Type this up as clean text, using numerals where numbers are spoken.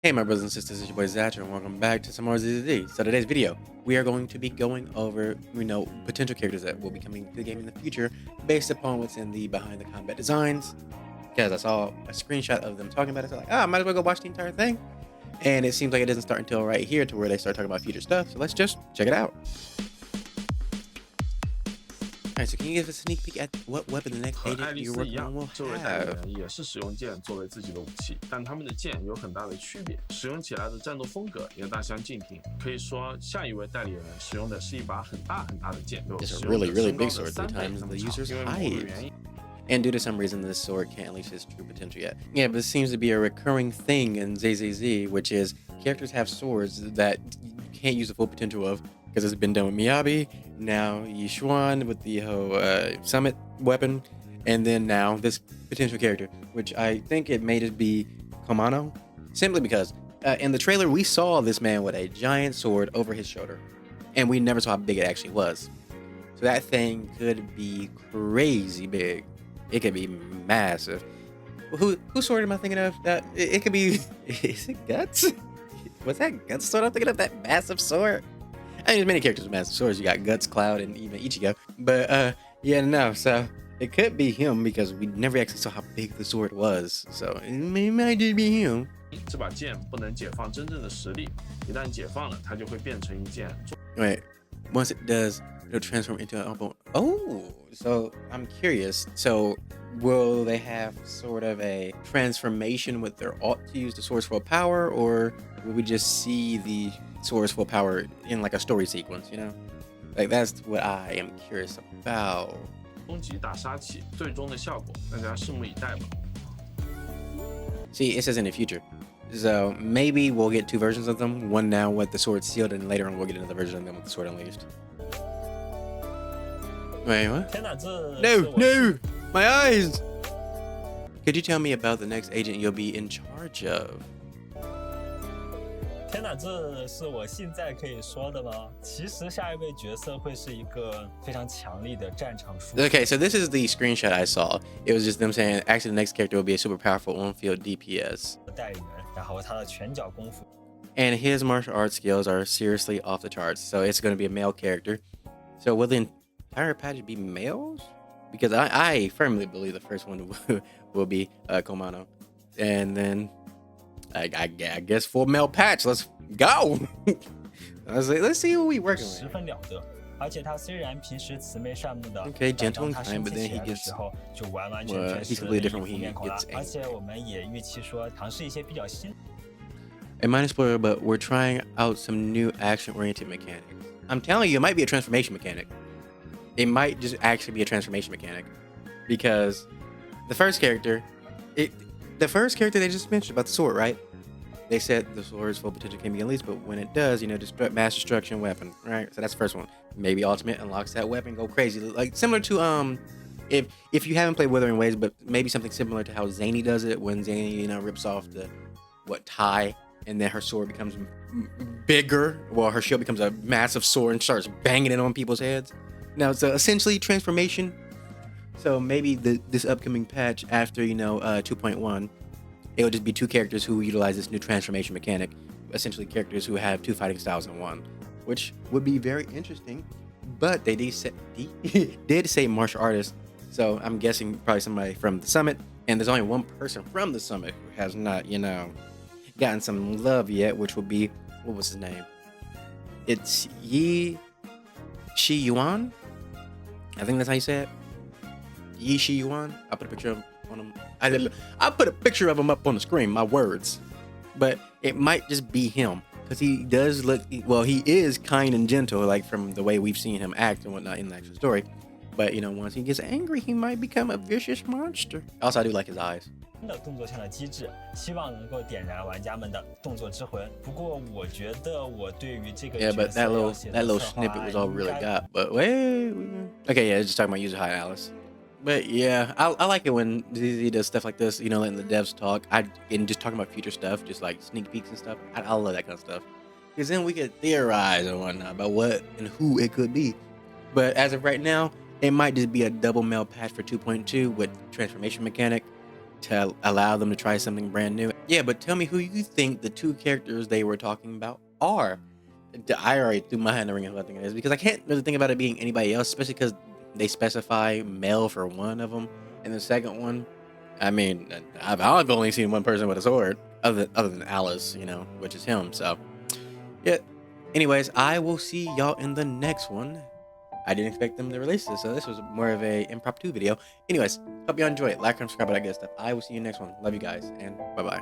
Hey my brothers and sisters, it's your boy Zatcher and welcome back to some more ZZZ. So today's video, we are going to be going over, potential characters that will be coming to the game in the future based upon what's in the behind the combat designs. Because I saw a screenshot of them talking about it, so like, I might as well go watch the entire thing. And it seems like it doesn't start until right here to where they start talking about future stuff. So let's just check it out. Alright, so can you give a sneak peek at what weapon the next agent you're working on will 这位代理 have? 人也是使用剑作为自己的武器，但他们的剑有很大的区别，使用起来的战斗风格也大相径庭。可以说，下一位代理人使用的是一把很大的剑，有 It's 使 a 用 really, 的 really 身高 big 的 sword, 3 3 倍 times 那 the 么长， user's 因为某种 height. 原因。 And due to some reason, this sword can't unleash its true potential yet. Yeah, but it seems to be a recurring thing in ZZZ, which is characters have swords that you can't use the full potential of because it's been done with Miyabi, now Shiyuan with the whole summit weapon, and then now this potential character, which I think it may just be Komano, simply because in the trailer we saw this man with a giant sword over his shoulder, and we never saw how big it actually was. So that thing could be crazy big. It could be massive. Whose sword am I thinking of? That it could be. Is it Guts? Was that Guts sword I'm thinking of? That massive sword? I mean, there's many characters with massive swords. You got Guts, Cloud, and even Ichigo. But yeah, no. So it could be him because we never actually saw how big the sword was. So it might just be him. 这把剑不能解放真正的实力，一旦解放了，它就会变成一件。 Wait, once it does, it'll transform into an opponent. Oh, so I'm curious. So will they have sort of a transformation with their ult to use the swords full power, or will we just see the swords full power in like a story sequence? You know, like that's what I am curious about. 终极大杀器最终的效果，大家拭目以待吧。 See, it says in the future. So maybe we'll get two versions of them. One now with the sword sealed, and later on we'll get another version of them with the sword unleashed. Wait, what? No, my eyes! Could you tell me about the next agent you'll be in charge of? 天哪，这是我现在可以说的吗？其实下一位角色会是一个非常强力的战场术。 Okay, so this is the screenshot I saw. It was just them saying, actually, the next character will be a super powerful on-field DPS. 代理人，然后他的拳脚功夫。 And his martial arts skills are seriously off the charts. So it's going to be a male character. So will the entire patch be males? Because I firmly believe the first one will be Komano. And then I guess full male patch. Let's go. Let's see what we working 十 with. 分了得。而且他虽然平时慈眉善目的， Okay, 但 gentle 当 and 他 kind, 生 but 气 then 起 he 来的 gets 时候，就完完 well, 全 he's 全是 completely 一 different 副 when he 面孔了 gets。 而且我们也预期说尝试一些比较新。 It might spoiler, but we're trying out some new action-oriented mechanics. I'm telling you, it might be a transformation mechanic. It might just actually be a transformation mechanic, because the first character they just mentioned about the sword, right? They said the sword's full potential can be unleashed, but when it does, mass destruction weapon, right? So that's the first one. Maybe ultimate unlocks that weapon, go crazy, like similar to if you haven't played Wuthering Waves, but maybe something similar to how Zany does it when Zany rips off the tie. And then her sword becomes bigger. Well, her shield becomes a massive sword and starts banging it on people's heads. Now, it's essentially transformation. So maybe this upcoming patch after, 2.1, it'll just be two characters who utilize this new transformation mechanic. Essentially characters who have two fighting styles in one, which would be very interesting. But they did say martial artist. So I'm guessing probably somebody from the summit. And there's only one person from the summit who has not, gotten some love yet, which would be, what was his name? It's Shiyuan. I think that's how you say it. Shiyuan. I put a picture of him on him. I put a picture of him up on the screen. My words, but it might just be him because he does look. Well, he is kind and gentle, like from the way we've seen him act and whatnot in the actual story. But once he gets angry, he might become a vicious monster. Also, I do like his eyes. 的动作上的机制，希望能够点燃玩家们的动作之魂。不过，我觉得我对于这个 Yeah, but 角色 that 要 little 写 that 的 little 策划 snippet was all 应 really 该 got. But wait, okay, yeah, just talking about user high Alice. But yeah, I like it when ZZ does stuff like this. Letting the devs talk. And just talking about future stuff, just like sneak peeks and stuff. I love that kind of stuff because then we could theorize and whatnot about what and who it could be. But as of right now, it might just be a double mail patch for 2.2 with transformation mechanic to allow them to try something brand new. Yeah, but tell me who you think the two characters they were talking about are. I already threw my hand in the ring of what I think it is because I can't really think about it being anybody else, especially because they specify male for one of them, and the second one, I mean, I've only seen one person with a sword, other than Alice, which is him. So, yeah. Anyways, I will see y'all in the next one. I didn't expect them to release this, so this was more of a impromptu video. Anyways, hope y'all enjoy it. Like and subscribe, all that good stuff. I will see you next one. Love you guys, and bye bye.